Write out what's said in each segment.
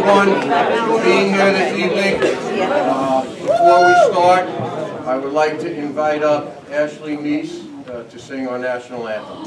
everyone for being here this evening. Before we start, I would like to invite up Ashley Meese to sing our national anthem.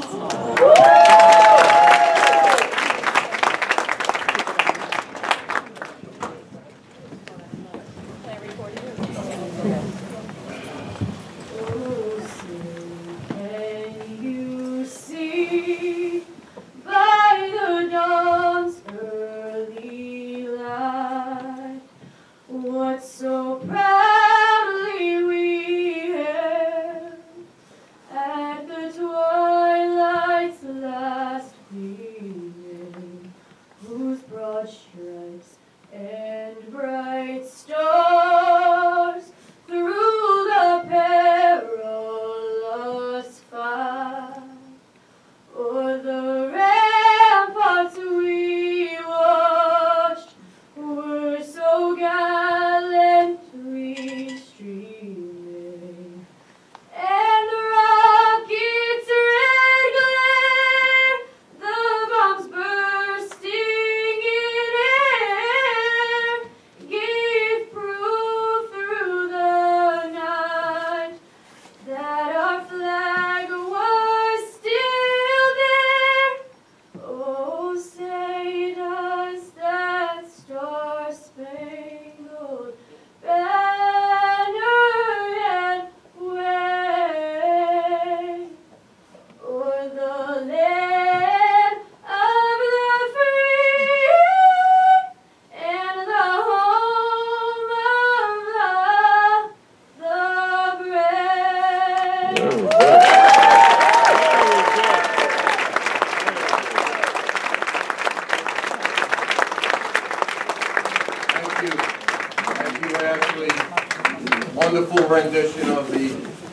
Wonderful rendition of the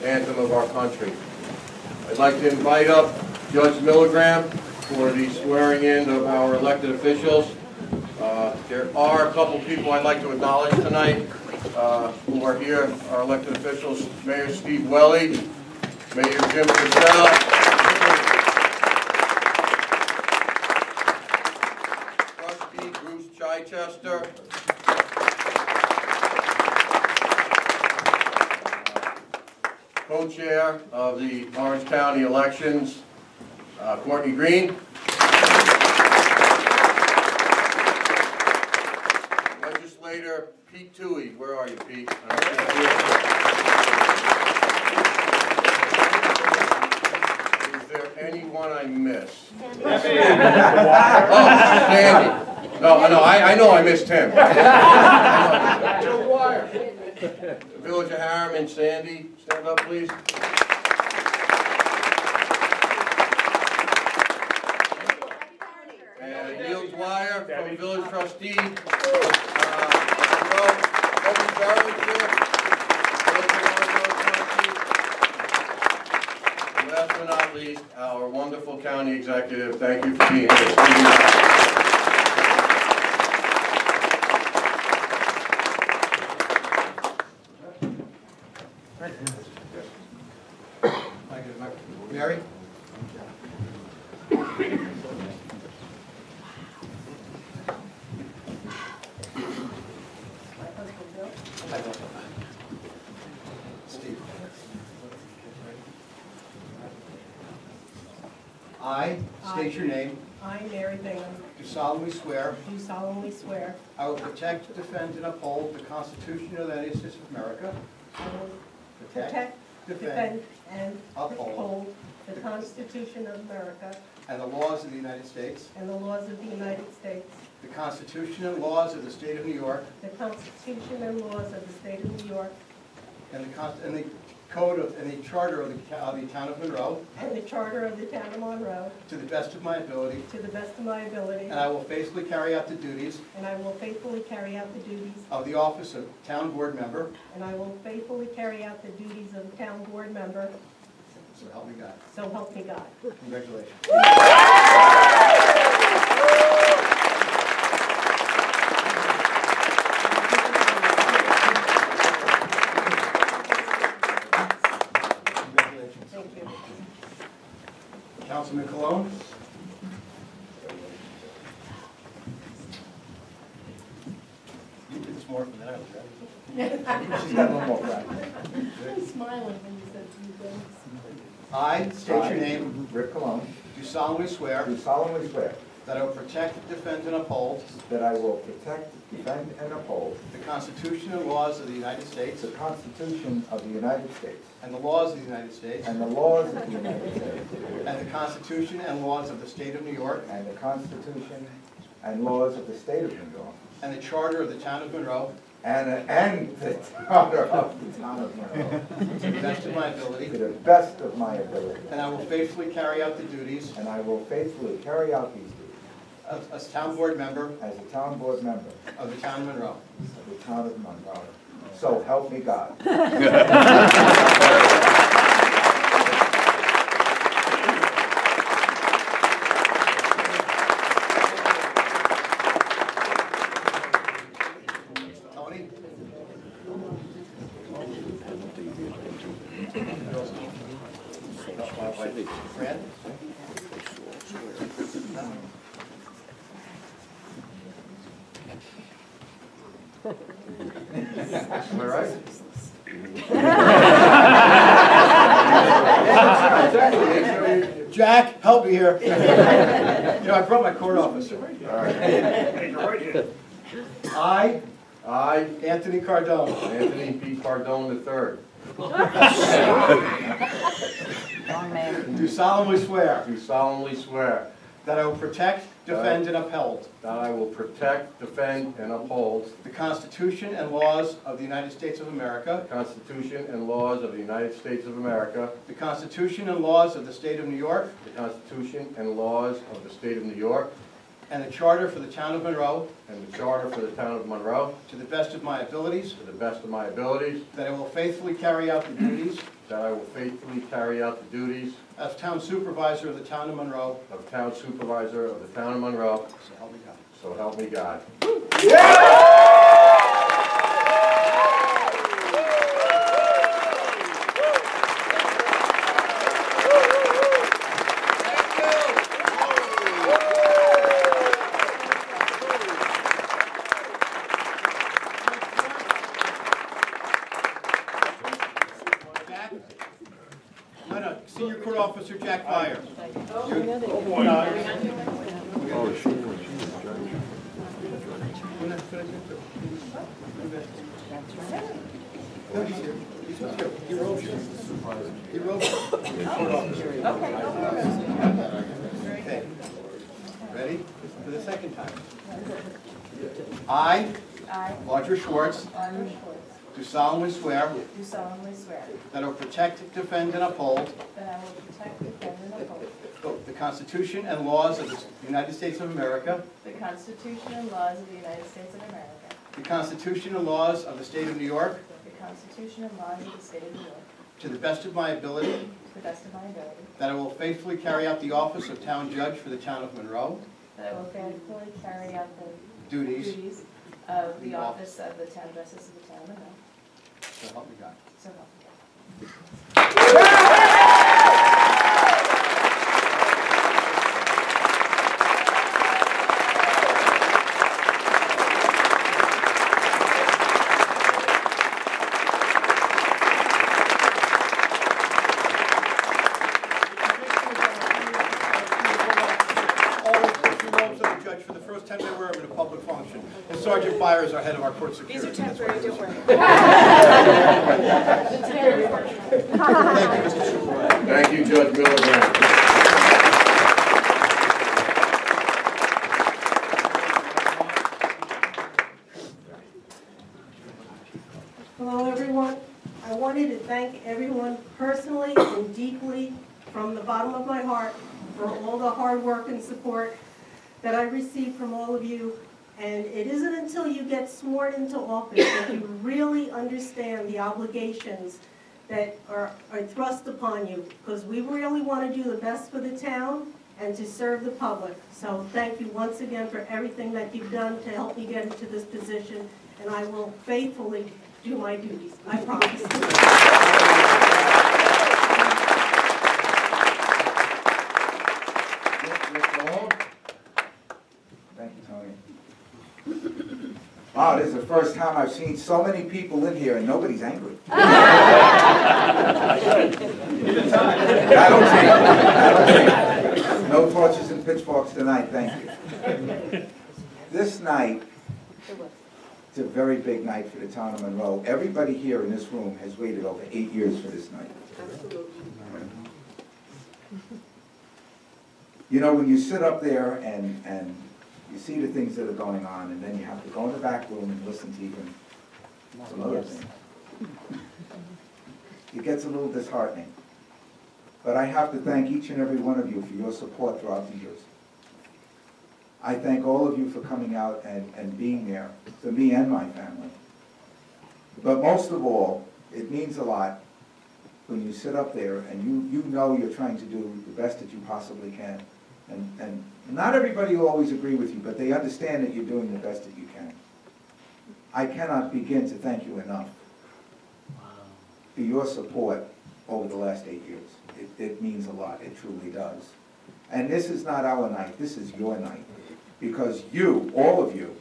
anthem of our country. I'd like to invite up Judge Milligram for the swearing in of our elected officials. There are a couple people I'd like to acknowledge tonight who are here, our elected officials. Mayor Steve Welly, Mayor Jim Cassell, Trustee Bruce Chichester, co-chair of the Orange County elections, Courtney Green. Legislator Pete Toohey. Where are you, Pete? Is there anyone I missed? Oh, Sandy. No, I know I missed him. Village of Harriman, Sandy, stand up, please. And Neil Dwyer from Village Trustee. Monroe, and last but not least, our wonderful county executive. Thank you for being here. Mary? I state your name. I, Mary Bingham, Do solemnly swear. do solemnly swear I will protect, defend, and uphold the Constitution of the United States of America. I will Protect, defend, and uphold uphold the Constitution of America and the laws of the United States. and the laws of the United States, The Constitution and laws of the State of New York. the Constitution and laws of the State of New York, And the Code of, and the Charter of the Town of Monroe. and the Charter of the Town of Monroe, To the best of my ability. to the best of my ability, And I will faithfully carry out the duties and I will faithfully carry out the duties, of the office of Town Board Member. and I will faithfully carry out the duties of Town Board Member, So help me God. so help me God. Congratulations. Councilman Cologne. She's got a little more practice. I'm smiling when you said you guys. I state your name, Rick Cologne, do solemnly swear do solemnly swear that I will protect, defend, and uphold that I will protect, defend, and uphold the Constitution and laws of the United States the Constitution of the United States and the laws of the United States and the laws of the United States and the Constitution and laws of the State of New York and the Constitution and laws of the State of New York and the Charter of the Town of Monroe and the Charter of the Town of Monroe to the best of my to ability, the best of my ability. and I will faithfully carry out the duties And I will faithfully carry out these duties as town board member as a town board member of the Town of Monroe. of the Town of Monroe. So help me God. Tony? Fred? Am I right? Jack, help me here. You know, I brought my court officer. All right. I, Anthony Cardone, Anthony P. Cardone III, do solemnly swear do solemnly swear that I will protect, defend, and uphold that I will protect, defend, and uphold the Constitution and laws of the United States of America, the Constitution and laws of the United States of America, the Constitution and laws of the State of New York, the Constitution and laws of the State of New York, and the Charter for the Town of Monroe, and the Charter for the Town of Monroe, to the best of my abilities, to the best of my abilities, that I will faithfully carry out the duties that I will faithfully carry out the duties as Town Supervisor of the Town of Monroe, of Town Supervisor of the Town of Monroe, so help me God. so help me God. Jack? No, no, Senior Court Officer Jack Meyer. No, he's here. He's here. He wrote you. He wrote you. Court officer. Okay. Ready? For the second time. I, Roger Schwartz, do solemnly swear Do solemnly swear that I will protect, defend, and uphold that I will protect, defend, and uphold the Constitution and laws of the United States of America, the Constitution and laws of the United States of America, the Constitution and laws of the State of New York, the Constitution and laws of the State of New York, to the best of my ability, to the best of my ability, that I will faithfully carry out the office of Town Judge for the Town of Monroe, that I will faithfully carry out the duties, duties of the office of the Town Justice of the Town of Monroe, so help me God. so help me God. For the first time they wear them in a public function. And Sergeant Byer is our head of our court security. These are temporary, don't worry. Thank you, Mr. Supervisor. Thank you, Judge Milligram. Hello, everyone. I wanted to thank everyone personally and deeply from the bottom of my heart for all the hard work and support that I received from all of you. And it isn't until you get sworn into office that you really understand the obligations that are thrust upon you, because we really want to do the best for the town and to serve the public. So thank you once again for everything that you've done to help me get into this position, and I will faithfully do my duties, I promise. Thank you, Tony. Wow, this is the first time I've seen so many people in here and nobody's angry. That'll change. That'll change. No torches and pitchforks tonight, thank you. This night, it's a very big night for the town of Monroe. Everybody here in this room has waited over 8 years for this night. You know, when you sit up there and you see the things that are going on, and then you have to go in the back room and listen to even some other things, it gets a little disheartening. But I have to thank each and every one of you for your support throughout the years. I thank all of you for coming out and being there for me and my family. But most of all, it means a lot when you sit up there and you know you're trying to do the best that you possibly can. And not everybody will always agree with you, but they understand that you're doing the best that you can. I cannot begin to thank you enough for your support over the last 8 years. It means a lot, it truly does. And this is not our night, this is your night. Because you, all of you,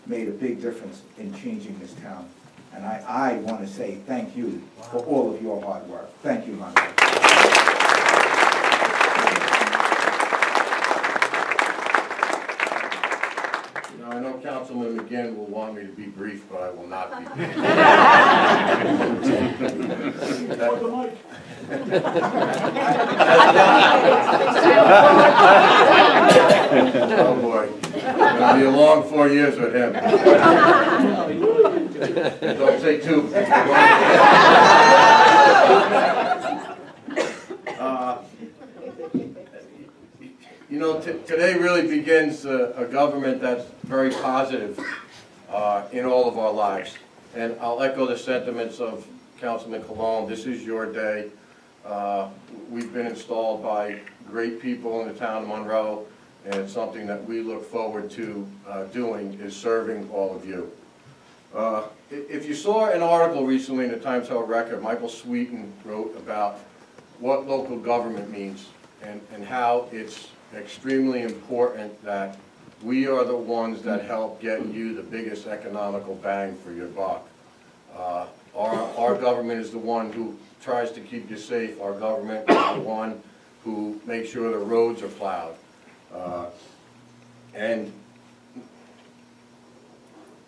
made a big difference in changing this town. And I want to say thank you for all of your hard work. Thank you, Monroe. Now, I know Councilman McGinn will want me to be brief, but I will not be brief. Oh boy, it's going to be a long 4 years with him. Don't say two. You know, today really begins a government that's very positive in all of our lives. And I'll echo the sentiments of Councilman Colon. This is your day. We've been installed by great people in the town of Monroe, and it's something that we look forward to doing, is serving all of you. If you saw an article recently in the Times-Herald-Record, Michael Sweeten wrote about what local government means and how it's extremely important that we are the ones that help get you the biggest economical bang for your buck. Our government is the one who tries to keep you safe. Our government is the one who makes sure the roads are plowed. And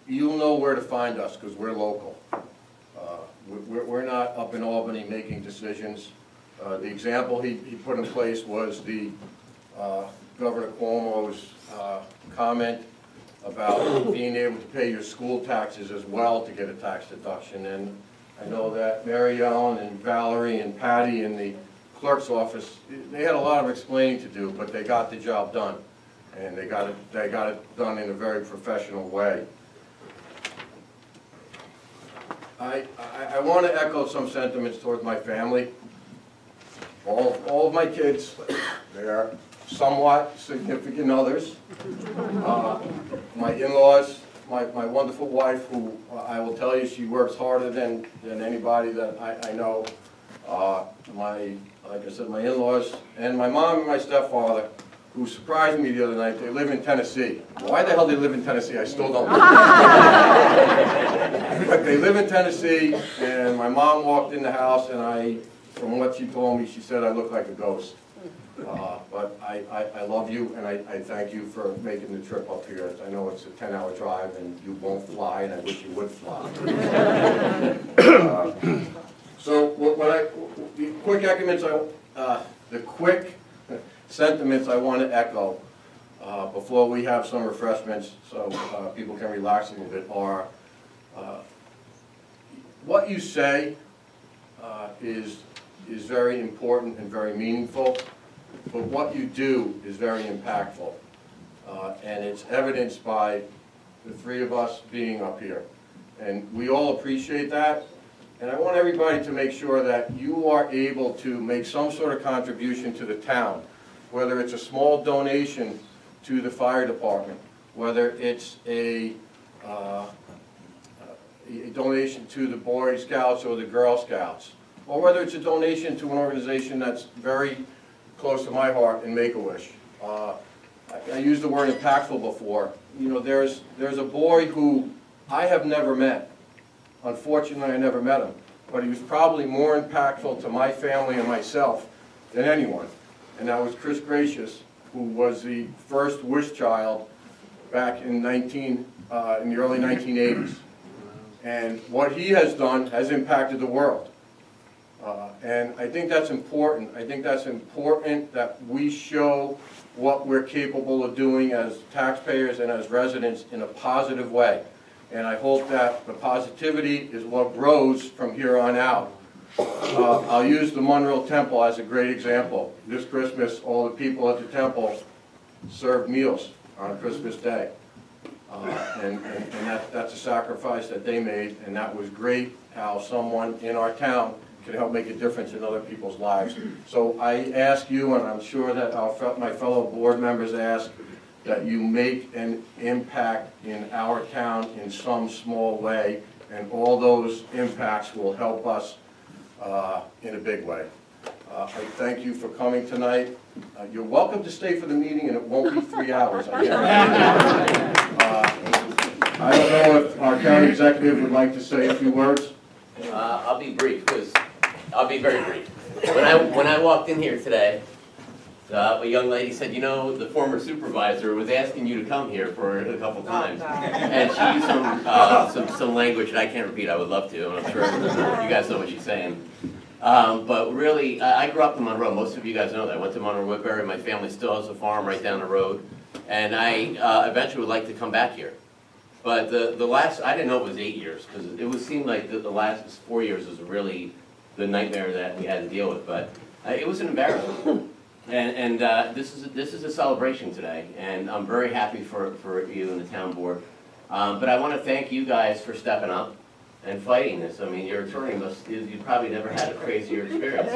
you'll know where to find us because we're local. We're not up in Albany making decisions. The example he put in place was the Governor Cuomo's comment about being able to pay your school taxes as well to get a tax deduction. And I know that Mary Ellen and Valerie and Patty in the clerk's office, they had a lot of explaining to do, but they got the job done. And they got it done in a very professional way. I want to echo some sentiments towards my family. All of my kids, they're somewhat significant others. My in-laws, my wonderful wife, who I will tell you she works harder than anybody that I know. Like I said, my in-laws, and my mom and my stepfather, who surprised me the other night. They live in Tennessee. Why the hell they live in Tennessee, I still don't know. But they live in Tennessee, and my mom walked in the house, and from what she told me, she said I look like a ghost. But I love you, and I thank you for making the trip up here. I know it's a 10-hour drive, and you won't fly, and I wish you would fly. So the quick sentiments I want to echo before we have some refreshments so people can relax a little bit are what you say is very important and very meaningful, but what you do is very impactful. And it's evidenced by the three of us being up here. And we all appreciate that. And I want everybody to make sure that you are able to make some sort of contribution to the town, whether it's a small donation to the fire department, whether it's a donation to the Boy Scouts or the Girl Scouts, or whether it's a donation to an organization that's very close to my heart in Make-A-Wish. I used the word impactful before. You know, there's a boy who I have never met. Unfortunately, I never met him. But he was probably more impactful to my family and myself than anyone. And that was Chris Gracious, who was the first wish child back in the early 1980s. And what he has done has impacted the world. And I think that's important. I think that's important that we show what we're capable of doing as taxpayers and as residents in a positive way. And I hope that the positivity is what grows from here on out. I'll use the Monroe Temple as a great example. This Christmas, all the people at the temple served meals on Christmas Day. And that's a sacrifice that they made, and that was great how someone in our town can help make a difference in other people's lives. So I ask you, and I'm sure that my fellow board members ask, that you make an impact in our town in some small way, and all those impacts will help us in a big way. I thank you for coming tonight. You're welcome to stay for the meeting, and it won't be 3 hours. I don't know if our county executive would like to say a few words. I'll be brief, because I'll be very brief. When I walked in here today, a young lady said, you know, the former supervisor was asking you to come here for a couple times. And she used some language that I can't repeat. I would love to, and I'm sure you guys know what she's saying. But really, I grew up in Monroe. Most of you guys know that. I went to Monroe Woodbury. My family still has a farm right down the road. And I eventually would like to come back here. But the last, I didn't know it was 8 years, because it seemed like the last 4 years was really the nightmare that we had to deal with. But it was an embarrassment. And this is a celebration today, and I'm very happy for you and the town board. But I want to thank you guys for stepping up and fighting this. I mean, your attorney you probably never had a crazier experience.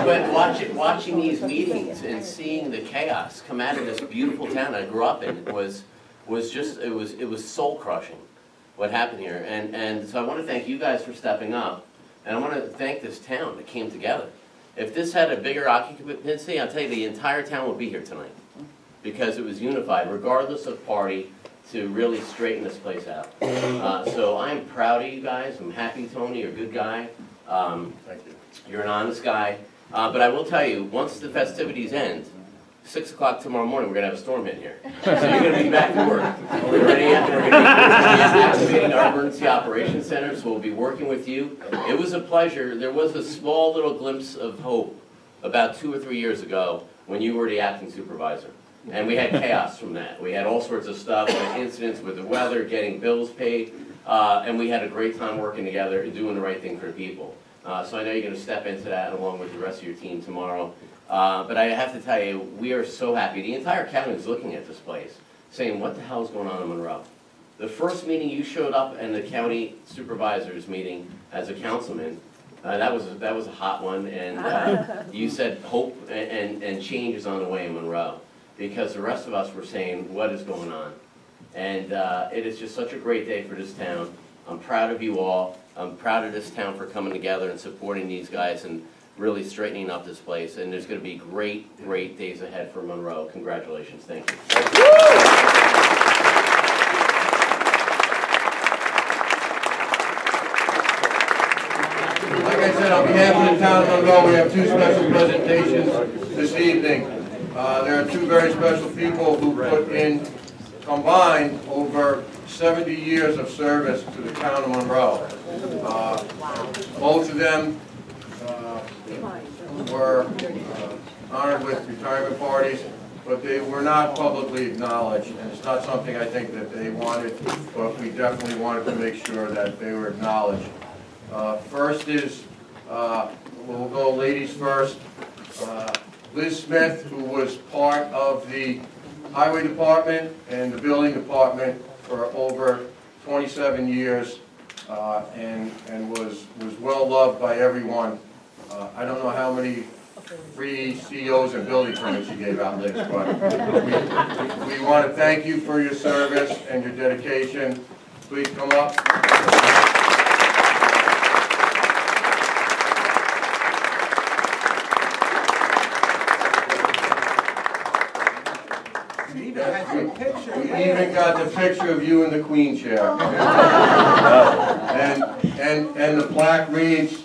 But watching these meetings and seeing the chaos come out of this beautiful town I grew up in was soul crushing what happened here. And so I want to thank you guys for stepping up. And I want to thank this town that came together. If this had a bigger occupancy, I'll tell you, the entire town would be here tonight. Because it was unified, regardless of party, to really straighten this place out. So I'm proud of you guys. I'm happy, Tony. You're a good guy. Thank you. You're an honest guy. But I will tell you, once the festivities end, 6 o'clock tomorrow morning, we're going to have a storm hit here. So you're going to be back to work. We're going to be activating our emergency operations center, so we'll be working with you. It was a pleasure. There was a small little glimpse of hope about 2 or 3 years ago when you were the acting supervisor. And we had chaos from that. We had all sorts of stuff, like incidents with the weather, getting bills paid, and we had a great time working together and doing the right thing for the people. So I know you're going to step into that along with the rest of your team tomorrow. But I have to tell you, we are so happy. The entire county is looking at this place, saying, what the hell is going on in Monroe? The first meeting you showed up in the county supervisors meeting as a councilman, that was a hot one, and you said hope and change is on the way in Monroe. Because the rest of us were saying, what is going on? And it is just such a great day for this town. I'm proud of you all. I'm proud of this town for coming together and supporting these guys and really straightening up this place. And there's going to be great, great days ahead for Monroe. Congratulations. Thank you. Like I said, on behalf of the town of Monroe, we have 2 special presentations this evening. There are 2 very special people who put in, combined, over 70 years of service to the town of Monroe. Both of them were honored with retirement parties, but they were not publicly acknowledged, and it's not something I think that they wanted, but we definitely wanted to make sure that they were acknowledged. First is, we'll go ladies first. Liz Smith, who was part of the highway department and the building department for over 27 years, and was well loved by everyone. I don't know how many free COs and building permits you gave out, Liz, but we want to thank you for your service and your dedication. Please come up. picture. We even got the picture of you in the queen chair. And the plaque reads,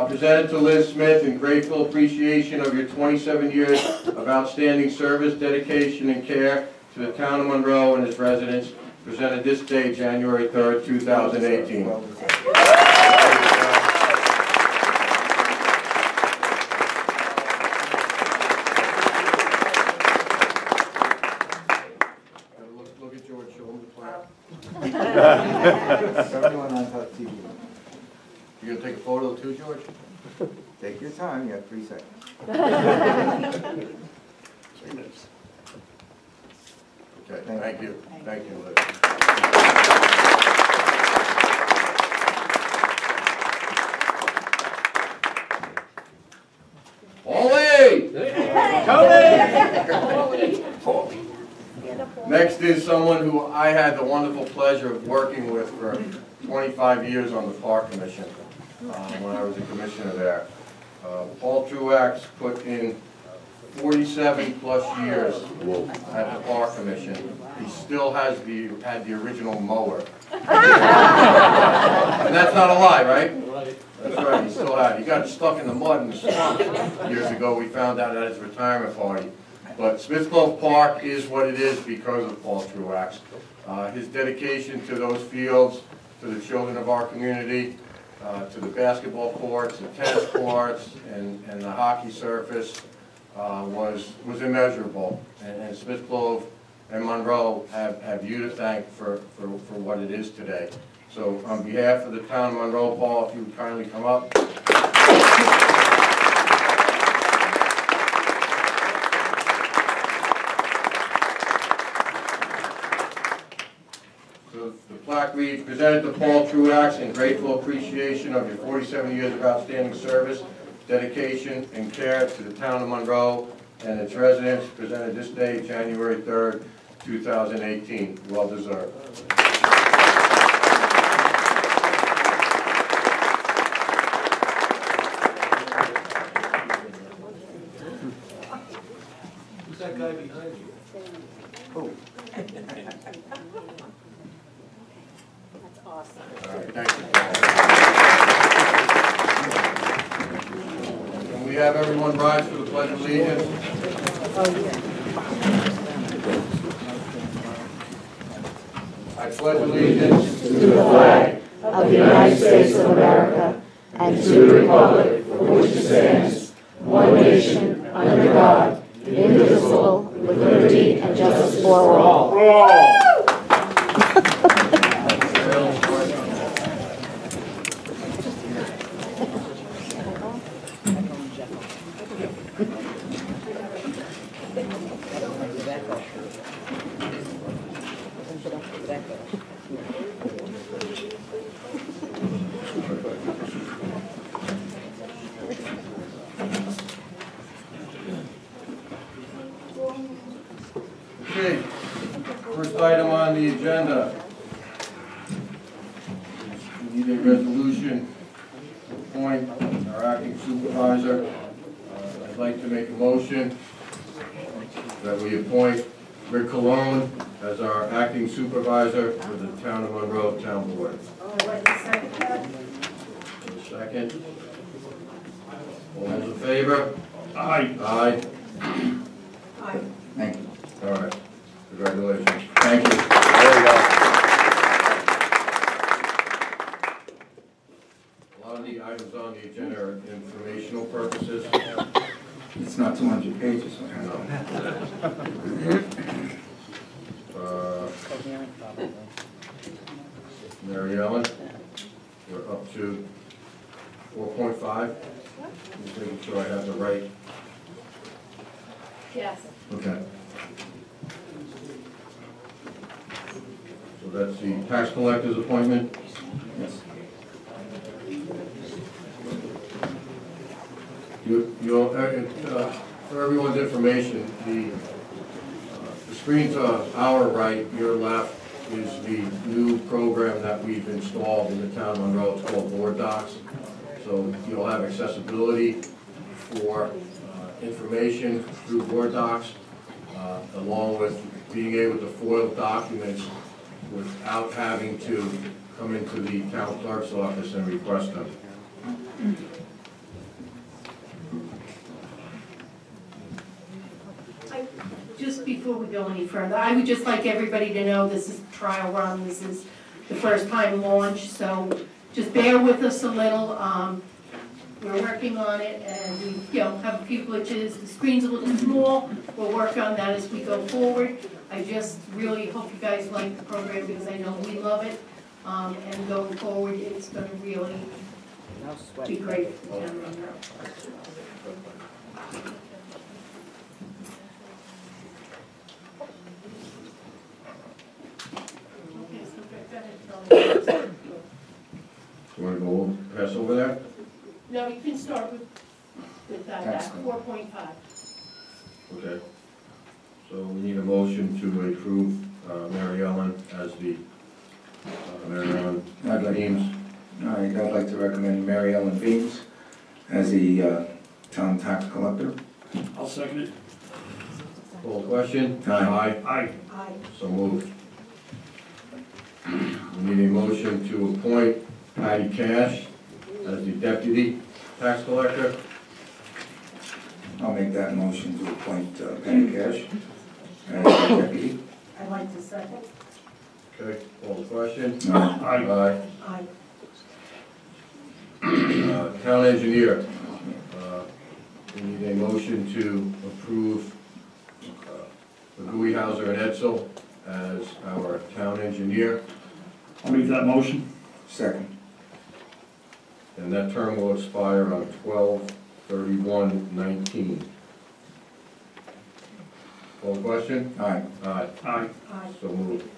presented to Liz Smith in grateful appreciation of your 27 years of outstanding service, dedication, and care to the town of Monroe and its residents, presented this day, January 3rd, 2018. Well deserved. Look at George, show him the plaque. Everyone on top TV. You gonna take a photo too, George? Take your time, you have 3 seconds. 3 minutes. Okay, Thank thank you. Thank you, Liz. Next is someone who I had the wonderful pleasure of working with for 25 years on the Park Commission when I was a commissioner there. Paul Truax put in 47 plus years at the Park Commission. He still has had the original mower. And that's not a lie, right? That's right, he still had it. He got stuck in the mud in the swamp years ago. We found out at his retirement party. But Smith Clove Park is what it is because of Paul Truax. His dedication to those fields, to the children of our community, to the basketball courts, the tennis courts, and the hockey surface was immeasurable. And Smith Clove and Monroe have you to thank for what it is today. So on behalf of the town of Monroe, Paul, if you would kindly come up. So the plaque reads, presented to Paul Truax in grateful appreciation of your 47 years of outstanding service, dedication, and care to the town of Monroe and its residents, presented this day, January 3rd, 2018. Well deserved. Who's that guy behind you? Oh. That's awesome. All right, thank you. Can we have everyone rise for the Pledge of Allegiance? I pledge allegiance to the flag of the United States of America and to the republic for which it stands, one nation, under God, indivisible, with liberty and justice for all. Okay, first item on the agenda. We need a resolution to appoint our acting supervisor. I'd like to make a motion that we appoint Rick Cologne as our acting supervisor for the town of Monroe Town Board. I'd like to second that. Second. All those in favor? Aye. Aye. Aye. Thank you. All right. Congratulations. Thank you. There you go. A lot of the items on the agenda are informational purposes. It's not 200 pages. So Mary Ellen, we're up to 4.5. Just making sure I have the right. Yes. Okay. So that's the tax collector's appointment. Yes. For everyone's information, the screen to our right, your left, is the new program that we've installed in the town of Monroe. It's called Board Docs. So you'll have accessibility for information through Board Docs, along with being able to foil documents without having to come into the town clerk's office and request them. Just before we go any further, I would just like everybody to know this is a trial run, this is the first time launch, so just bear with us a little. We're working on it and we have a few glitches, the screen's a little small, we'll work on that as we go forward. I just really hope you guys like the program because I know we love it, and going forward, it's gonna really be great for the town of Monroe. You want to go pass over that? No, you can start with that 4.5. Okay. So we need a motion to approve Mary Ellen as the Mary Ellen Beams. All right, I'd like to recommend Mary Ellen Beams as the town tax collector. I'll second it. Call the question? Aye. Aye. Aye. So moved. We need a motion to appoint Patty Cash as the deputy tax collector. I'll make that motion to appoint Patty Cash as the deputy. I'd like to second. Okay, call the question? Aye. Aye. Town engineer, we need a motion to approve Hauser and Edsel as our town engineer, I'll make that motion. Second. and that term will expire on 12/31/19. Call the question? Aye. Aye. Aye. Aye. So moved.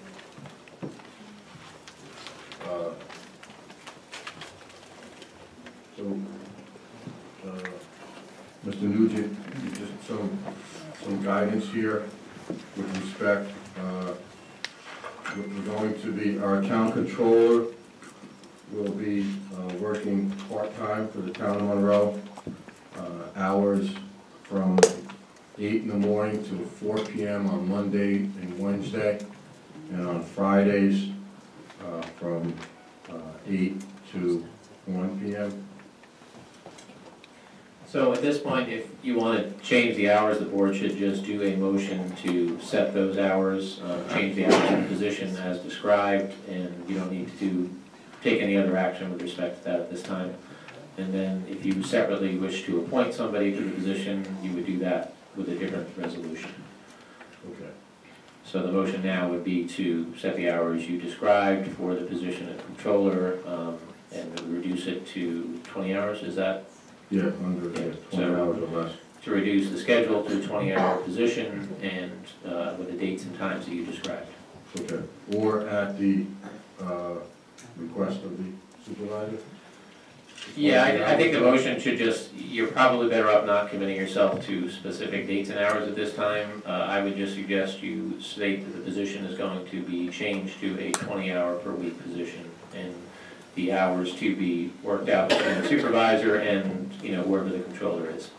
Mr. Nugent, just some guidance here with respect. We're going to be, our town controller will be working part-time for the town of Monroe, hours from 8 in the morning to 4 p.m. on Monday and Wednesday, and on Fridays from 8 to 1 p.m. So at this point, if you want to change the hours, the board should just do a motion to set those hours, change the hours and position as described, and you don't need to take any other action with respect to that at this time. And then if you separately wish to appoint somebody to the position, you would do that with a different resolution. Okay. So the motion now would be to set the hours you described for the position of controller, and reduce it to 20 hours, is that? Yeah, under 20 hours or less. To reduce the schedule to a 20-hour position and with the dates and times that you described. Okay. Or at the request of the supervisor? Yeah, I think the motion should just, you're probably better off not committing yourself to specific dates and hours at this time. I would just suggest you state that the position is going to be changed to a 20-hour per week position, and the hours to be worked out between the supervisor and, wherever the controller is.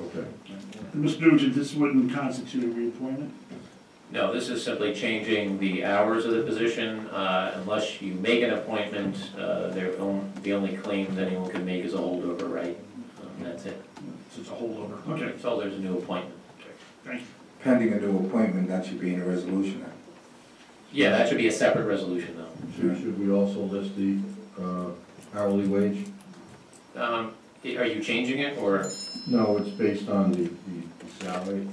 Okay. Mr. Nugent, this wouldn't constitute a reappointment? No, this is simply changing the hours of the position. Unless you make an appointment, the only claim that anyone can make is a holdover right. That's it. So it's a holdover. Okay, So there's a new appointment. thank you. Pending a new appointment, that should be in a resolution then. Yeah, that should be a separate resolution though. Should we also list the hourly wage? Are you changing it or? No, it's based on the salary.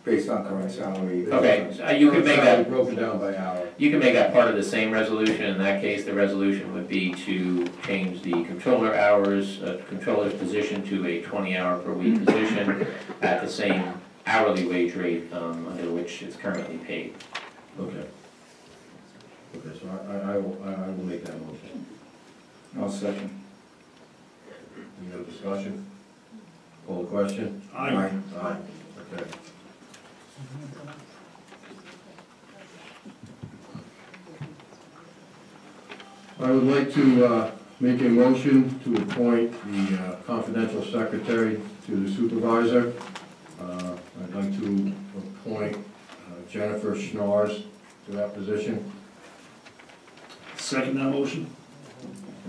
Based on current salary. Okay, you can make that. Broken down by hour. You can make that part of the same resolution. In that case, the resolution would be to change the controller hours, controller's position to a 20-hour per week position at the same hourly wage rate under which it's currently paid. Okay. Okay, so I will make that motion. I'll second. Any other discussion? Call the question? Aye. Aye. Okay. I would like to make a motion to appoint the confidential secretary to the supervisor. I'd like to appoint Jennifer Schnorrs to that position. Second that motion?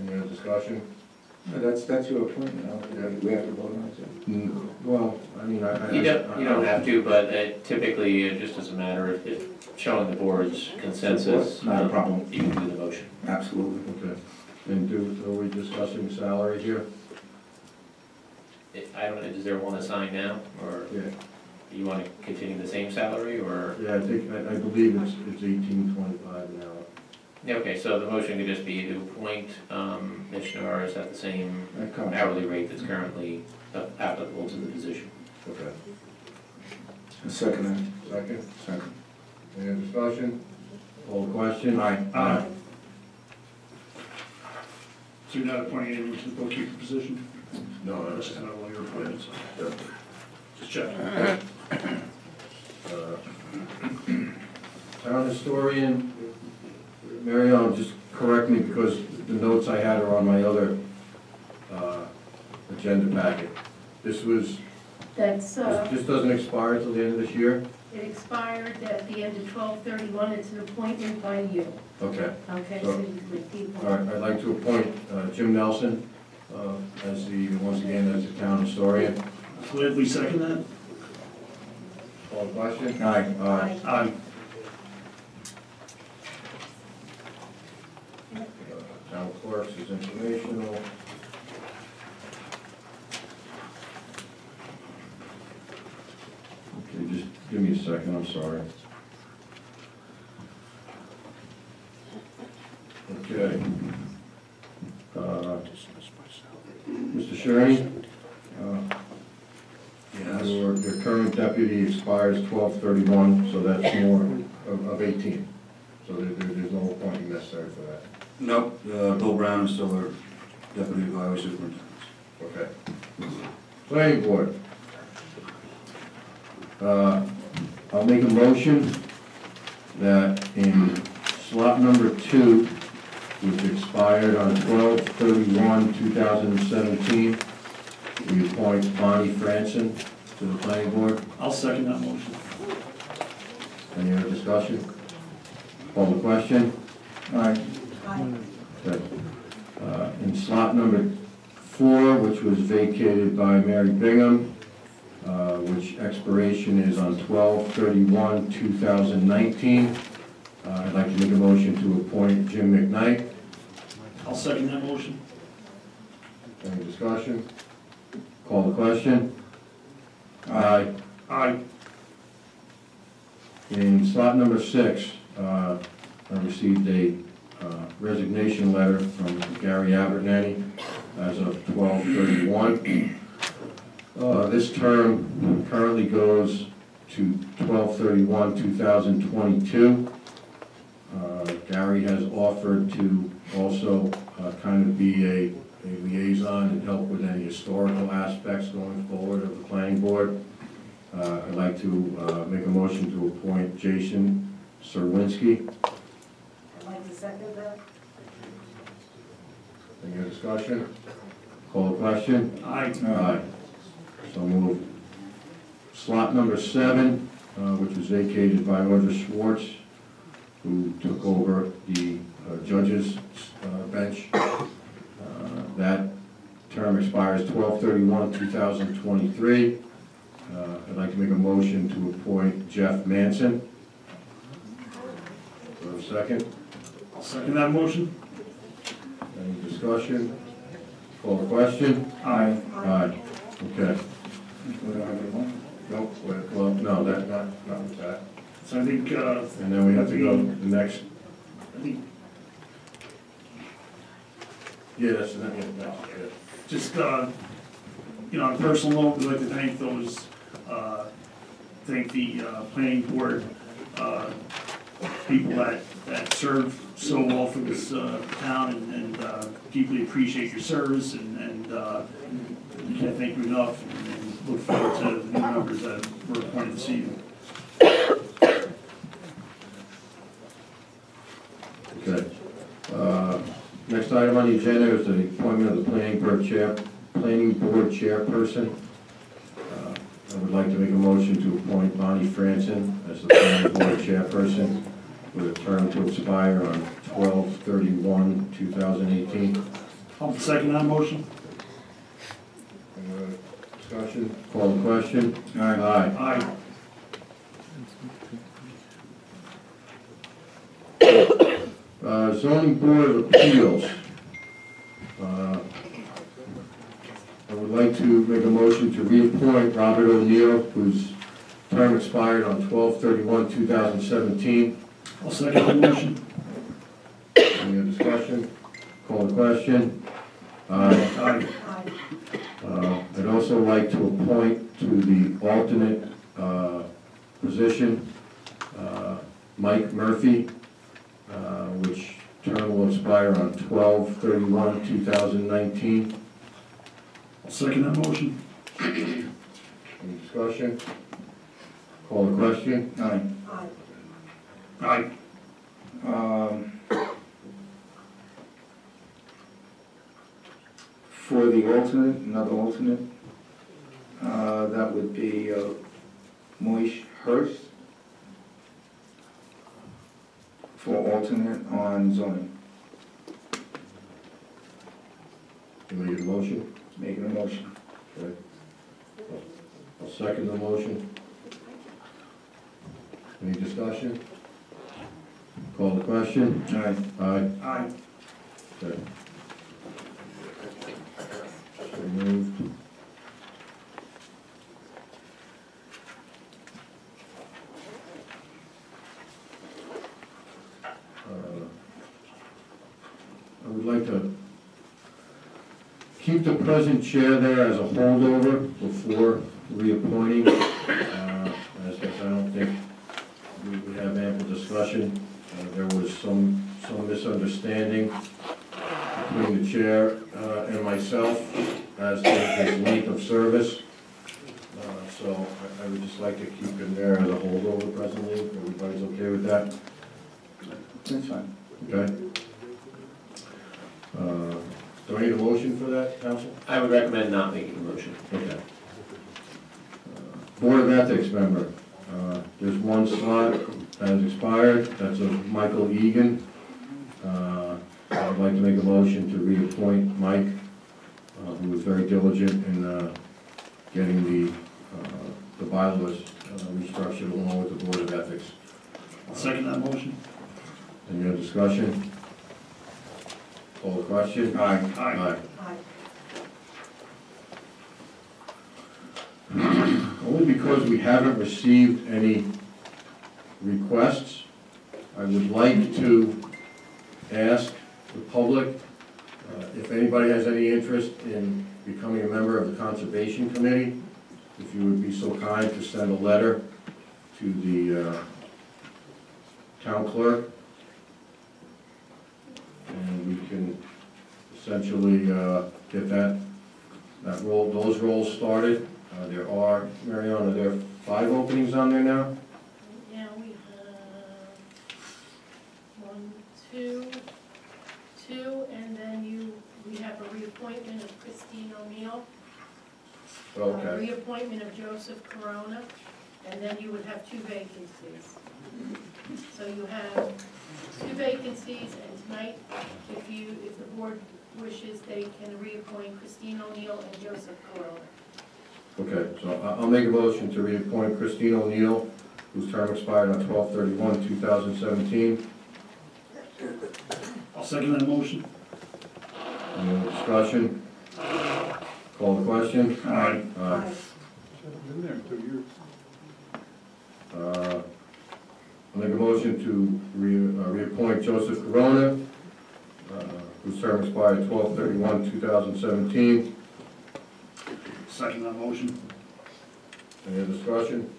Any other discussion? That's your appointment, we have to vote on it. Well, I mean, You don't have to, but typically, just as a matter of showing the board's consensus. Not a problem. You can do the motion. Absolutely. Okay. And are we discussing salary here? I don't know, does everyone assign now, or Yeah. you want to continue the same salary, or? Yeah, I believe it's $18.25 an hour. Yeah, okay, so the motion could just be to appoint Ms. Schnorrs at the same That comes. hourly rate that's currently applicable to the position. Okay. Second. Second? Second. Any other discussion? All question? Aye. So you're not appointing anyone to the bookkeeper position? No, That's kind of all your appointments. no. Just check. Town historian, Mary Ellen, just correct me because the notes I had are on my other agenda packet. This doesn't expire until the end of this year? It expired at the end of 12/31, it's an appointment by you. Okay. Okay, So- so you repeat All right, I'd like to appoint Jim Nelson once again, as the town historian. Gladly second that? All question? Aye. Aye. Aye. Town clerks is informational. Okay, just give me a second, I'm sorry. Okay. Mr. Sherry? Your current deputy expires 12/31, so that's more of 18. So there's no appointment necessary for that. Nope, Bill Brown is still our deputy highway superintendent. Okay. Planning board. I'll make a motion that in slot number 2, which expired on 12/31/2017, we appoint Bonnie Franson to the planning board. I'll second that motion. Any other discussion? Call the question? Aye. Okay. In slot number 4, which was vacated by Mary Bingham, which expiration is on 12/31/2019. I'd like to make a motion to appoint Jim McKnight. I'll second that motion. Any discussion? Call the question? Aye. Aye. In slot number 6, I received a resignation letter from Gary Abernathy as of 12/31. This term currently goes to 12/31/2022. Gary has offered to also kind of be a liaison and help with any historical aspects going forward of the planning board. I'd like to make a motion to appoint Jason Serwinski. I'd like to second that. Any other discussion? Call the question? Aye. Aye. So moved. Slot number 7, which was vacated by Audra Schwartz, who took over the judges' bench. That term expires 12/31/2023. I'd like to make a motion to appoint Jeff Manson. For a second. I'll second that motion. Any discussion? Call the question? Aye. Aye. Okay. Nope. Well, no, not with that. So I think, And then we have to go to the next. I think Yeah, that's the next. just, on a personal note, we'd like to thank the planning board, people that serve so well for this town and deeply appreciate your service and can't thank you enough and look forward to the new members that were appointed this evening. Okay. Next item on the agenda is the appointment of the planning board chairperson. I would like to make a motion to appoint Bonnie Franson as the planning board chairperson with a term to expire on 12/31/2018. I'll second that motion. Discussion, call the question. Aye. Aye. Zoning Board of Appeals. I would like to make a motion to reappoint Robert O'Neill, whose term expired on 12/31/2017. I'll second the motion. Any other discussion? Call the question. Aye. I'd also like to appoint to the alternate position Mike Murphy, which term will expire on 12/31/2019. I'll second that motion. Any discussion? Call the question. Aye. Aye. For the alternate, another alternate, that would be Moish Hurst for alternate on zoning. You make a motion? Making a motion. Okay. I'll second the motion. Any discussion? Call the question. Aye. Aye. Aye. Okay. So moved. I would like to keep the present chair there as a holdover before reappointing, as I don't think we would have ample discussion. There was some misunderstanding between the chair and myself as to his length of service. So I would just like to keep him there as a holdover presently, if everybody's okay with that. That's fine. Okay. Do I need a motion for that, council? I would recommend not making a motion. Okay. Board of Ethics member, there's one slot that has expired, that's of Michael Egan. I'd like to make a motion to reappoint Mike, who was very diligent in getting the bylaws restructured along with the Board of Ethics. I'll second that motion. Any other discussion? Call the question? Aye. Aye. Only because we haven't received any requests, I would like to ask the public if anybody has any interest in becoming a member of the Conservation Committee, if you would be so kind to send a letter to the town clerk, and we can essentially get those roles started. There are, Mariana, there are 5 openings on there now? Yeah, we have 1, 2, and then we have a reappointment of Christine O'Neill. Okay. Reappointment of Joseph Corona, and then you would have 2 vacancies. So you have 2 vacancies, and tonight, if the board wishes, they can reappoint Christine O'Neill and Joseph Corona. Okay, so I'll make a motion to reappoint Christine O'Neill, whose term expired on 12/31/2017. I'll second that motion. Any other discussion? Call the question? Aye. Aye. I'll make a motion to reappoint Joseph Corona, whose term expired 12/31/2017. Second that motion. Any other discussion?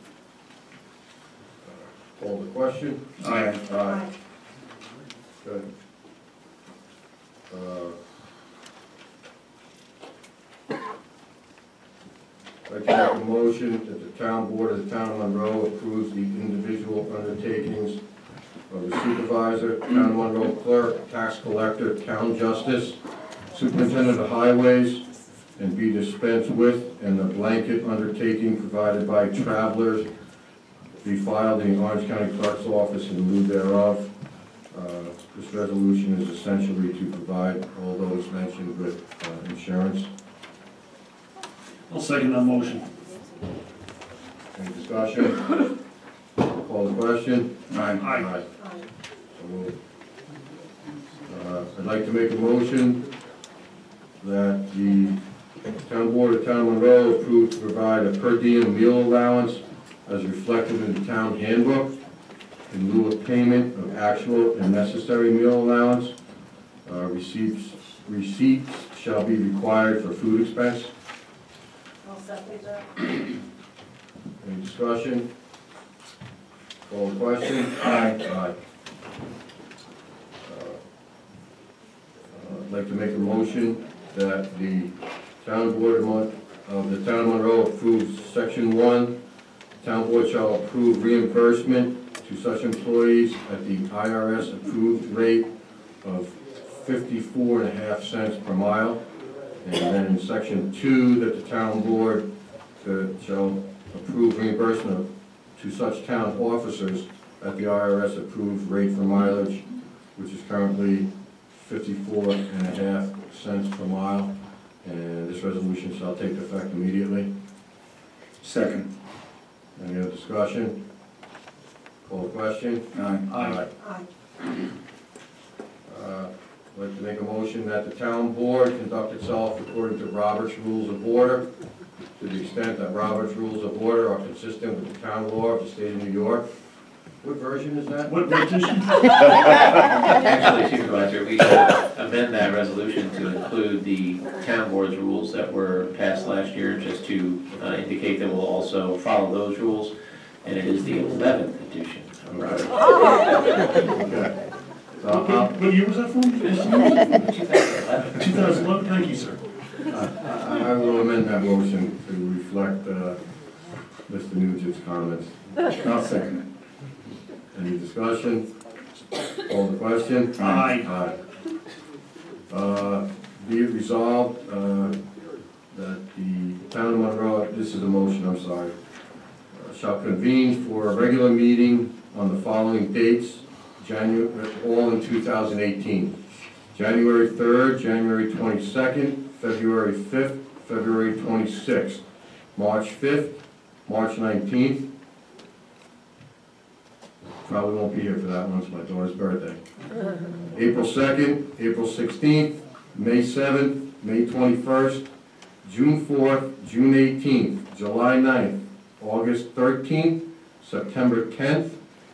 Call the question? Aye. Aye. Good. I'd like to make a motion that the town board of the town of Monroe approves the individual undertakings of the supervisor, town of Monroe clerk, tax collector, town justice, superintendent of highways, and be dispensed with, and the blanket undertaking provided by Travelers be filed in the Orange County Clerk's office in lieu thereof. This resolution is essentially to provide all those mentioned with insurance. I'll second that motion. Any discussion? Call the question? Aye. So moved. I'd like to make a motion that the Town Board of Town of Monroe approve to provide a per diem meal allowance as reflected in the town handbook in lieu of payment of actual and necessary meal allowance. Receipts shall be required for food expense. I'll second that. Any discussion? Call the question? Aye. I'd like to make a motion that the Town Board of the Town of Monroe approves Section 1. The Town Board shall approve reimbursement to such employees at the IRS approved rate of 54.5 cents per mile. And then in Section 2, that the Town Board shall approve reimbursement to such town officers at the IRS approved rate for mileage, which is currently 54.5 cents per mile. And this resolution shall take effect immediately. Second. Any other discussion? Call the question? Aye. I'd like to make a motion that the town board conduct itself according to Robert's Rules of Order, to the extent that Robert's Rules of Order are consistent with the town law of the state of New York. What version is that? What petition? Actually, Supervisor, we should amend that resolution to include the town board's rules that were passed last year, just to indicate that we'll also follow those rules. And it is the 11th edition of Robert's. Okay. What year was that from? 2011. 2011, thank you, sir. I will amend that motion to reflect Mr. Nugent's comments. I'll second Any discussion? Call the question? Aye. Be it resolved that the town of Monroe, this is a motion, I'm sorry, shall convene for a regular meeting on the following dates, all in 2018. January 3rd, January 22nd, February 5th, February 26th, March 5th, March 19th. Probably won't be here for that one, it's my daughter's birthday. April 2nd, April 16th, May 7th, May 21st, June 4th, June 18th, July 9th, August 13th, September 10th,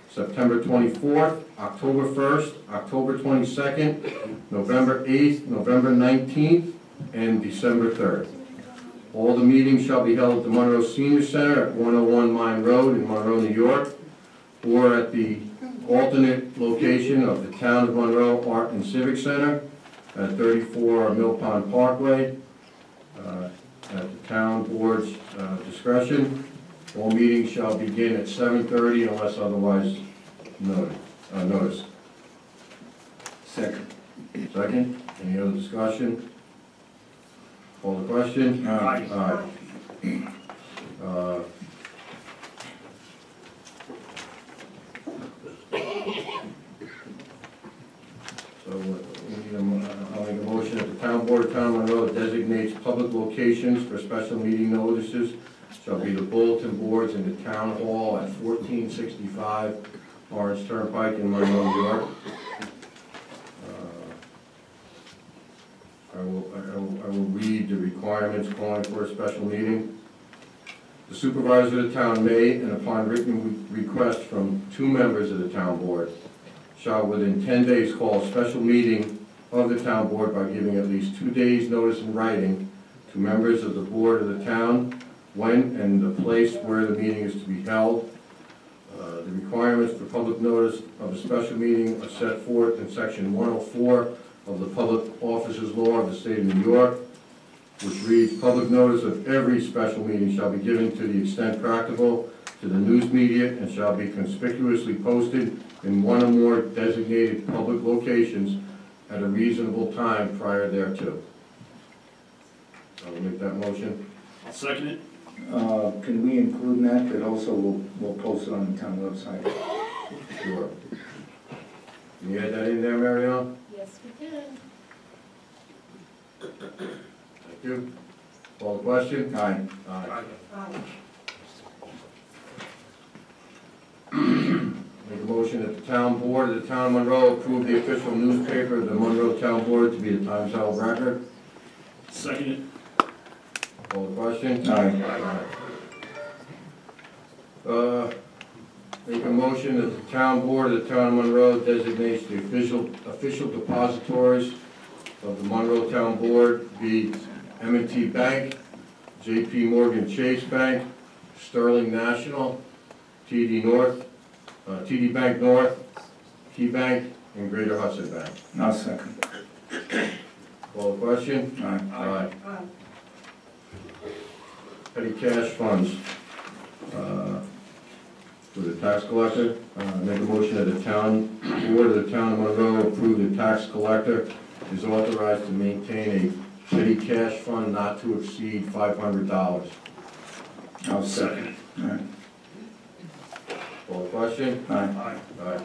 September 24th, October 1st, October 22nd, November 8th, November 19th, and December 3rd. All the meetings shall be held at the Monroe Senior Center at 101 Mine Road in Monroe, New York, or at the alternate location of the Town of Monroe Art and Civic Center at 34 Mill Pond Parkway, at the Town Board's discretion. All meetings shall begin at 7:30 unless otherwise noticed. Second. Second, any other discussion? Call the question? Aye. So I'll make a motion that the Town Board of Town of Monroe designates public locations for special meeting notices shall be the bulletin boards in the Town Hall at 1465 Orange Turnpike in Monroe, New York. I will read the requirements calling for a special meeting. The supervisor of the town may, and upon written request from 2 members of the town board, shall within 10 days call a special meeting of the town board by giving at least 2 days' notice in writing to members of the board of the town when and the place where the meeting is to be held. The requirements for public notice of a special meeting are set forth in section 104 of the Public Officers Law of the State of New York, which reads, public notice of every special meeting shall be given to the extent practical to the news media and shall be conspicuously posted in one or more designated public locations at a reasonable time prior thereto. I will make that motion. I'll second it. Can we include that also we'll post it on the town website? Sure. Can you add that in there, Marion? Yes, we can. Thank you. Call the question? Aye. Aye. Aye. Make a motion that the town board of the town of Monroe approve the official newspaper of the Monroe Town Board to be the Times Herald Record. Second it. Call the question? Aye. Make a motion that the town board of the town of Monroe designates the official depositories of the Monroe Town Board be M&T Bank, J.P. Morgan Chase Bank, Sterling National, TD Bank North, Key Bank, and Greater Hudson Bank. I'll second. Call the question? Aye. Aye. Petty cash funds. For the tax collector, make a motion that the town board of the town of Monroe approve the tax collector is authorized to maintain a petty cash fund not to exceed $500. I'll second. All right. Call the question? Aye. Aye.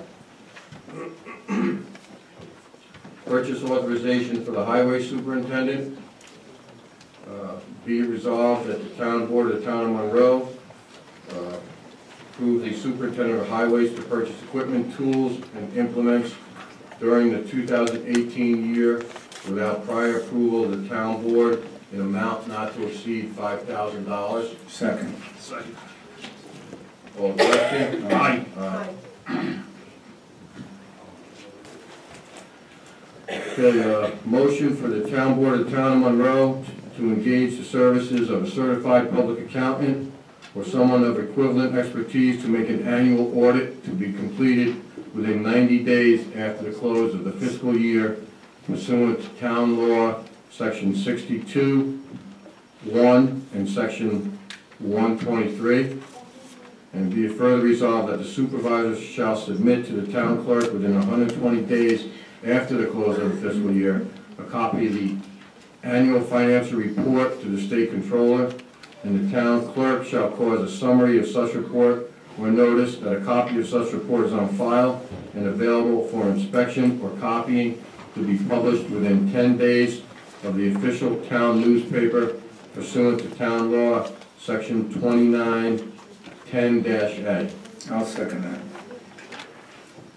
Purchase authorization for the highway superintendent. Be it resolved that the town board of the town of Monroe approve the superintendent of highways to purchase equipment, tools, and implements during the 2018 year without prior approval of the town board in amount not to exceed $5,000. Second. Second. Call the question? Aye. Aye. Okay, motion for the town board of the town of Monroe to engage the services of a certified public accountant or someone of equivalent expertise to make an annual audit to be completed within 90 days after the close of the fiscal year pursuant to town law, section 62, 1, and section 123. And be it further resolved that the supervisors shall submit to the town clerk within 120 days after the close of the fiscal year a copy of the annual financial report to the state controller, and the town clerk shall cause a summary of such report or notice that a copy of such report is on file and available for inspection or copying to be published within 10 days of the official town newspaper pursuant to town law, section 2910-A. I'll second that.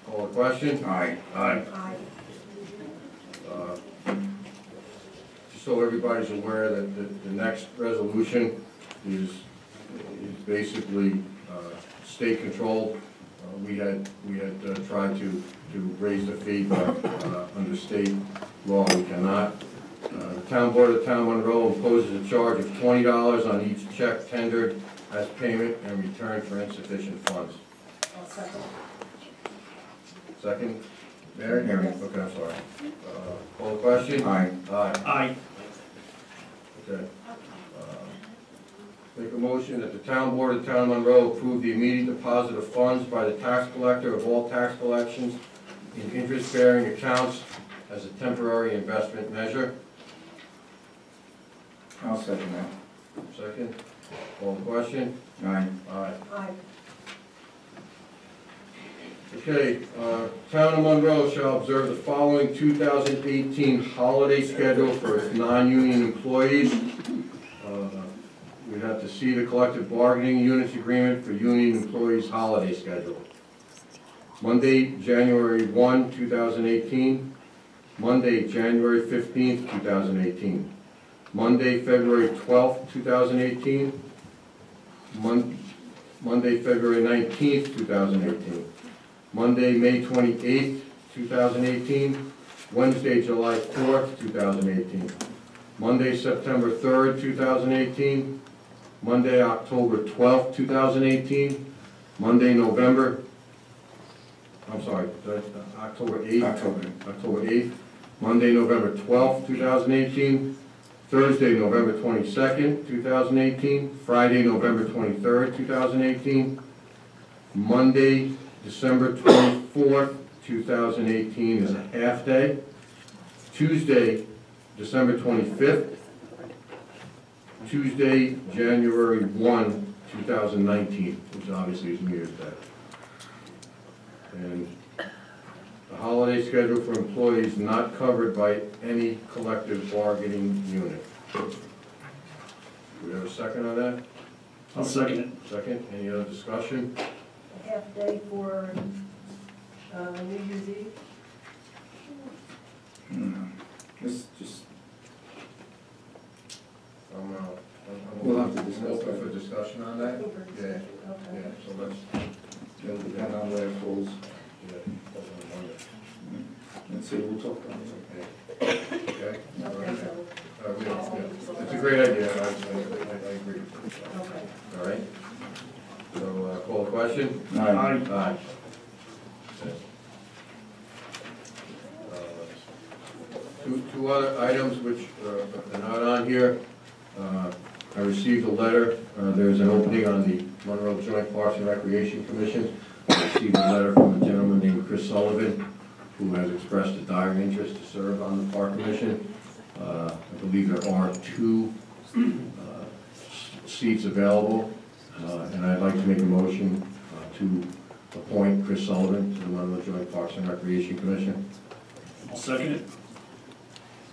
Call the question? Aye. Aye. Aye. Just so everybody's aware that the next resolution is basically state controlled. We had tried to raise the fee, but under state law we cannot. The town board of the town of Monroe imposes a charge of $20 on each check tendered as payment and return for insufficient funds. I'll second. Second, Mary? Mary. Okay, I'm sorry. Call the question? Aye. Aye. Aye. Okay. Make a motion that the town board of the town of Monroe approve the immediate deposit of funds by the tax collector of all tax collections in interest-bearing accounts as a temporary investment measure. I'll second that. Second. Call the question? Aye. Aye. Aye. Okay, town of Monroe shall observe the following 2018 holiday schedule for its non-union employees. We have to see the collective bargaining units agreement for union employees' holiday schedule. Monday, January 1, 2018. Monday, January 15th, 2018. Monday, February 12th, 2018. Monday, February 19th, 2018. Monday, May 28th, 2018. Wednesday, July 4th, 2018. Monday, September 3rd, 2018. Monday, October 12th, 2018. Monday, October 8th. October 8th. Monday, November 12th, 2018. Thursday, November 22nd, 2018. Friday, November 23rd, 2018. Monday, December 24th, 2018 is a half day. Tuesday, December 25th. Tuesday, January 1, 2019, which obviously is New Year's Day. And the holiday schedule for employees not covered by any collective bargaining unit. Do we have a second on that? I'll second it. Second, any other discussion? A half day for New Year's Eve. Just, We'll have to discuss open that. for discussion on that? Yeah, Okay. yeah, so let's, it'll depend on where it falls. yeah, open on Monday. Let's see, we'll talk about it. Okay? All Okay, right. so, Yeah. It's a great idea, I agree. okay. All right? So, call the question? Aye. Aye. Okay. Two other items which are not on here. I received a letter, there's an opening on the Monroe Joint Parks and Recreation Commission. I received a letter from a gentleman named Chris Sullivan, who has expressed a dire interest to serve on the Park Commission. I believe there are 2 seats available, and I'd like to make a motion to appoint Chris Sullivan to the Monroe Joint Parks and Recreation Commission. I'll second it.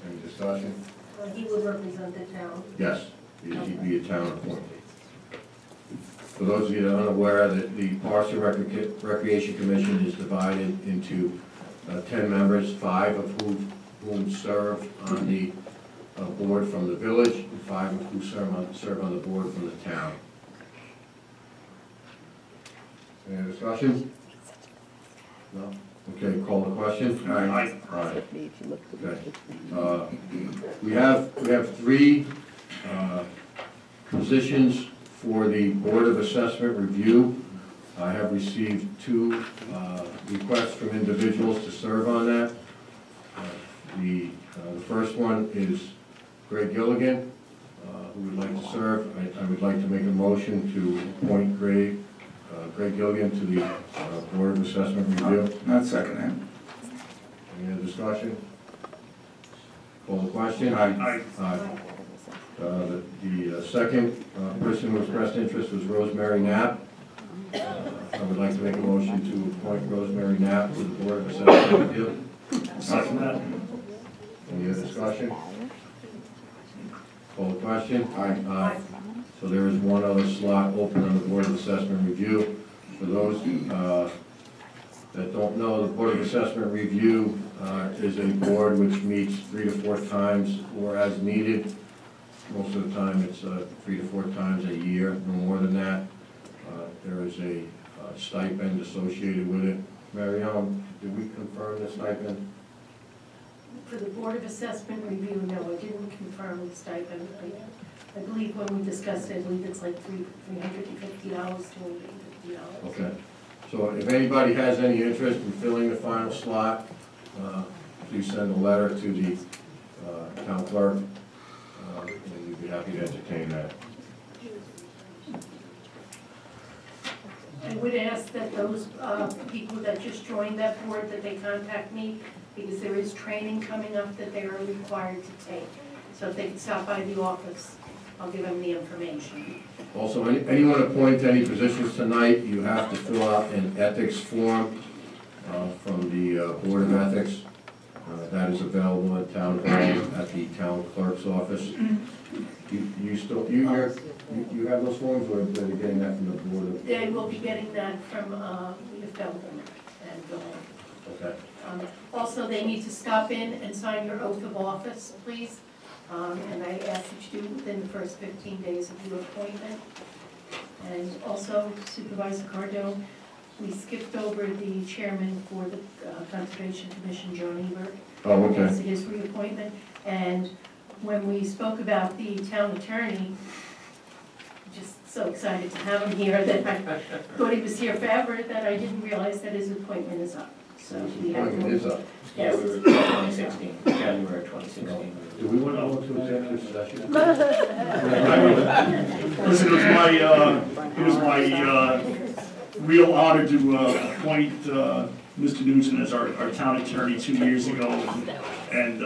Any discussion? He would represent the town. Yes, he'd be a town appointee. For those of you that are unaware, the Parks and Recreation Commission is divided into 10 members, 5 of whom serve on the board from the village, and 5 of whom serve on the board from the town. Any discussion? No? Okay, call the question. Aye. Aye. Okay. We have 3 positions for the Board of Assessment Review. I have received 2 requests from individuals to serve on that. The first one is Greg Gilligan, who would like to serve. I would like to make a motion to appoint Greg Gilligan to the Board of Assessment Review. Not second, him. Any other discussion? Call the question? Aye. Aye. The second person who expressed interest was Rosemary Knapp. I would like to make a motion to appoint Rosemary Knapp to the Board of Assessment Review. Second that. Any other discussion? Call the question? Aye. So there is one other slot open on the Board of Assessment Review. For those that don't know, the Board of Assessment Review is a board which meets 3 to 4 times or as needed. Most of the time it's 3 to 4 times a year, no more than that. There is a stipend associated with it. Mary Ellen, did we confirm the stipend? For the Board of Assessment Review, no, I didn't confirm the stipend. I believe when we discussed it, I believe it's like $350, $250. Okay. So if anybody has any interest in filling the final slot, please send a letter to the town clerk, and we'd be happy to entertain that. I would ask that those people that just joined that board, that they contact me, because there is training coming up that they are required to take. So if they can stop by the office, I'll give them the information. Also, anyone appointed to any positions tonight, you have to fill out an ethics form from the Board of Ethics. That is available at Town Hall at the town clerk's office. You have those forms, or are you getting that from the Board of? They will be getting that from Leah Feldman and Okay. also, they need to stop in and sign your oath of office, please. And I ask that you do within the first 15 days of your appointment. And also Supervisor Cardone, we skipped over the chairman for the Conservation Commission, John Ebert. Oh, okay. As his reappointment. And when we spoke about the town attorney, just so excited to have him here that I thought he was here forever, that I didn't realize that his appointment is up. So we have Appointment is up. Yeah, we were 2016, January 2016. Do we want to go into executive session? Listen, it was my real honor to appoint Mr. Nugent as our town attorney 2 years ago. and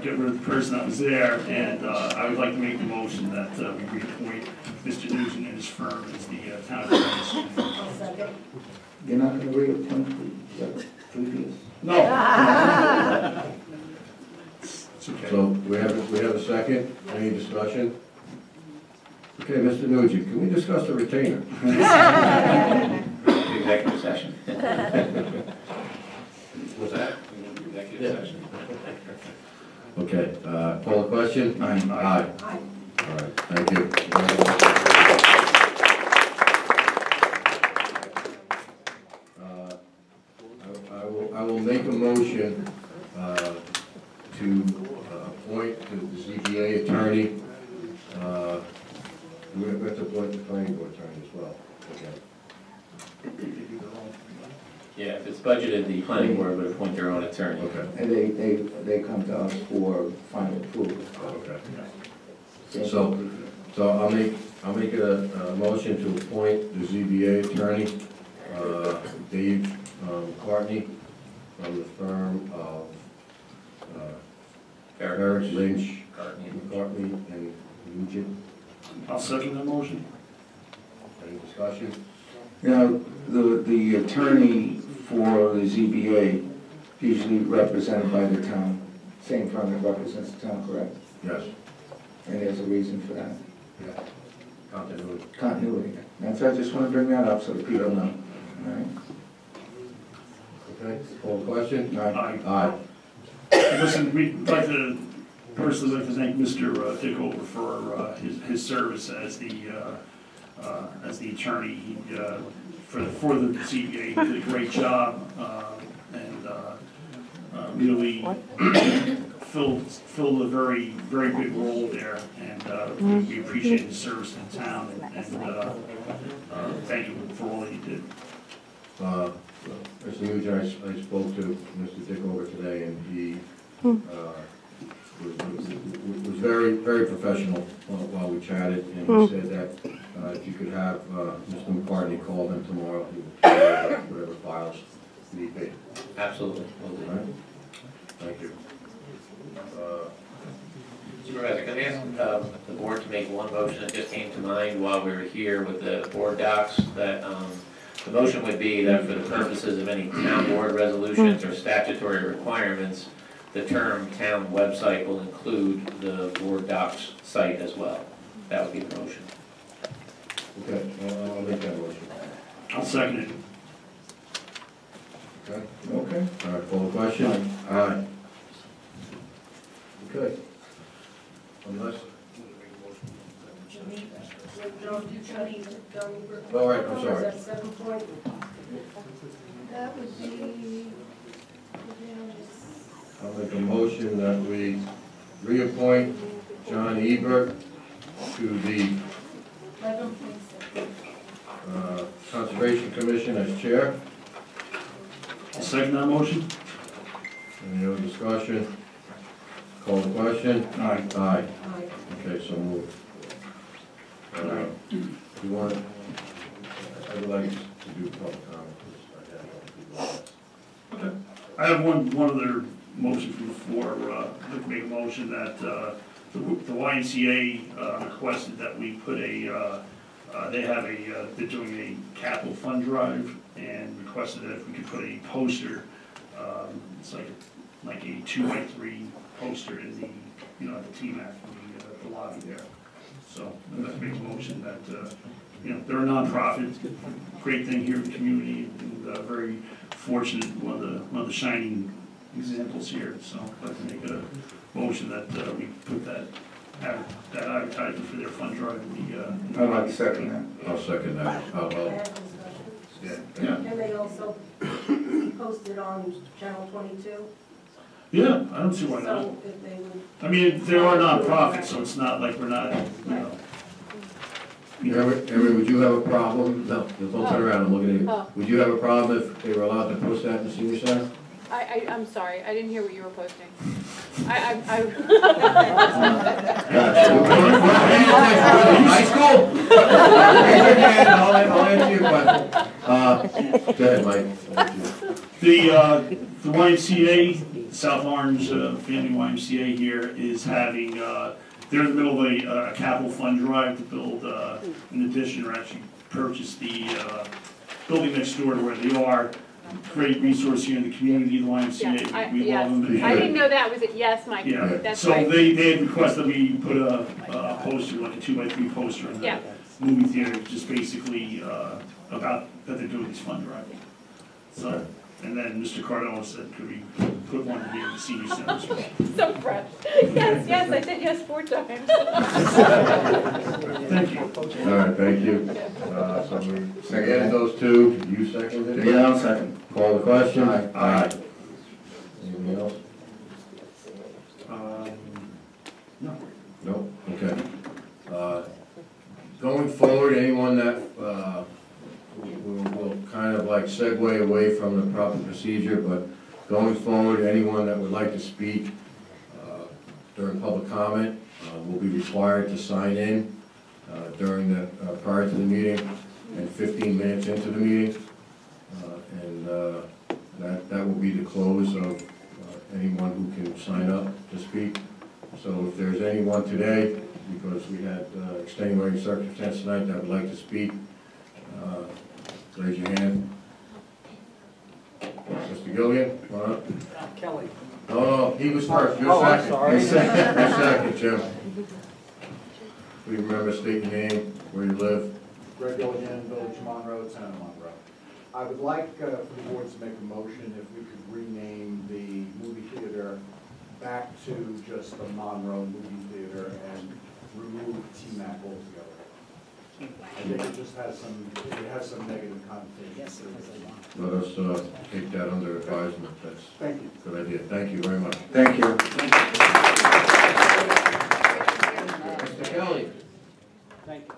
get rid of the person that was there. And I would like to make the motion that we reappoint Mr. Nugent and his firm as the town attorney. I'll second. You're not gonna reappoint the previous? No. It's okay. So we have a second. Any discussion? Okay, Mr. Nugent, can we discuss the retainer? Executive session. Was that? Executive session. Okay, call the question? Aye. Aye. Aye. All right, thank you. I will make a motion to appoint the ZBA attorney. We have to appoint the planning board attorney as well. Okay. Yeah, if it's budgeted, the planning board would appoint their own attorney. Okay. And they come to us for final approval. Okay. So I'll make a motion to appoint the ZBA attorney, Dave McCartney, from the firm of Eric Lynch, McCartney, and Nugent. I'll second that motion. Any discussion? Now, the attorney for the ZBA usually represented by the town, same firm that represents the town, correct? Yes. And there's a reason for that. Yeah. Continuity. Continuity. That's, I just want to bring that up so that people know. All right? Okay, call the question? Aye. Aye. Listen, we'd like to personally like to thank Mr. Dickover for his service as the attorney. He, for the ZBA, he did a great job and really filled a very big role there. And we appreciate his service to the town and thank you for all that he did. Mr. Nugent, I spoke to Mr. Dickover today, and he was very professional while we chatted, and he said that if you could have Mr. McCartney call him tomorrow, he would carry whatever files need be. Absolutely. All right? Thank you. Supervisor, can I ask the board to make one motion that just came to mind while we were here with the board docs? That the motion would be that for the purposes of any town board resolutions or statutory requirements, the term town website will include the board docs site as well. That would be the motion. Okay, I'll make that motion. I'll second it. Okay? Okay. All right, call the question? Aye. Okay. Unless, all right, I'm sorry. That would be. I'll make a motion that we reappoint John Ebert to the Conservation Commission as chair. I'll second that motion. Any other discussion? Call the question? Aye. Aye. Aye. Okay, so moved. You want, I would like to do public comment. Okay. I have one other motion from the floor. I'd like to make a motion that the YMCA requested that we put they're doing a capital fund drive and requested that if we could put a poster, it's like a 2x3 poster in the, at the TMAC, the lobby there. So I'd like to make a motion that, they're a nonprofit, great thing here in the community, and very fortunate, one of the shining examples here. So I'd like to make a motion that we put that advertisement for their fund drive in the. I'd like to second that. I'll second that. Oh, well, Yeah. And they also posted on Channel 22. Yeah, I don't see why not. So if they would. I mean, they are nonprofits, so it's not like we're not, Erin, would you have a problem? No, don't turn around, I'm looking at you. Would you have a problem if they were allowed to post that in the senior center? I'm sorry, I didn't hear what you were posting. High school? I'll answer your question. Go ahead, Mike. The YMCA South Orange Family YMCA here is having, they're in the middle of a capital fund drive to build, an addition, or actually purchase the building next door to where they are. Great resource here in the community, the YMCA. We love them. I didn't know that was it. Yes, Mike. Yeah, That's so right. they had requested we put a poster, like a 2x3 poster in the movie theater, just basically about that they're doing this fund drive. So, and then Mr. Cardone said, could we put one here in the senior center as well? So fresh. Yes, yes, I said yes 4 times. Thank you. All right, thank you. So we added those two, you seconded it? Yeah, I'll second. Call the question? Aye. Anything else? No. No, okay. Going forward, anyone that, we'll kind of like segue away from the proper procedure, but going forward, anyone that would like to speak during public comment will be required to sign in during the, prior to the meeting and 15 minutes into the meeting. And that will be the close of anyone who can sign up to speak. So if there's anyone today, because we had extenuating circumstances tonight that would like to speak, raise your hand. Mr. Gillian, come on up. Kelly. No, he was first, you're Oh, I'm second. sorry. You're second, you're second, Jim. Please remember, state your name, where you live. Greg Gilligan, Village Monroe, Town of Monroe. I would like for the board to make a motion if we could rename the movie theater back to just the Monroe Movie Theater and remove TMAC altogether. I think it just has some negative connotations. Let us take that under advisement, that's Thank you. a good idea. Thank you very much. Thank you. Mr. Kelly. Thank you.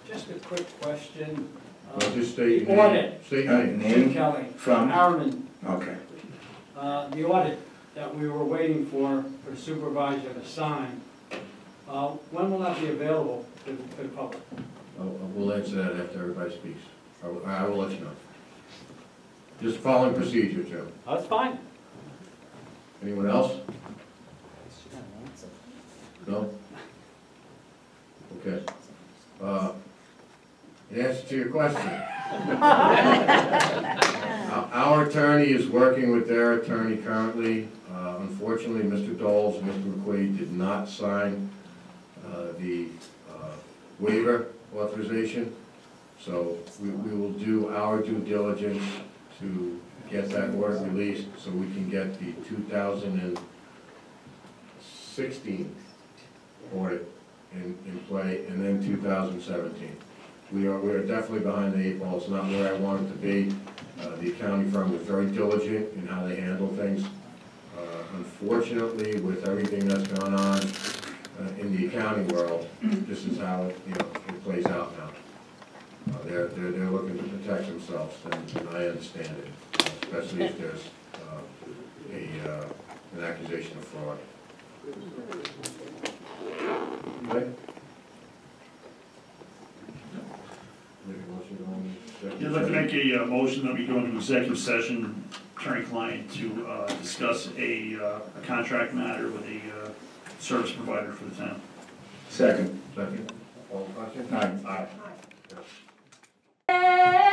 Just a quick question. Just state your The name. audit. State your name. Name? Kelly. From? Harriman. Okay. The audit that we were waiting for the supervisor to sign, when will that be available to the public? We'll answer that after everybody speaks. I will let you know. Just following procedure, Jim. That's fine. Anyone else? No? Okay. In answer to your question, our attorney is working with their attorney currently. Unfortunately, Mr. Doles and Mr. McQuaid did not sign the waiver authorization. So we will do our due diligence to get that work released so we can get the 2016 audit in play, and then 2017. We are definitely behind the 8 ball. It's not where I want it to be. The accounting firm was very diligent in how they handle things. Unfortunately, with everything that's gone on in the accounting world, this is how it plays out now. They're looking to protect themselves, and I understand it, especially if there's an accusation of fraud. Okay? Yeah, I'd like to make a motion that we go into executive session, attorney-client, to discuss a contract matter with a service provider for the town. Second. Second. All question? Aye. Aye.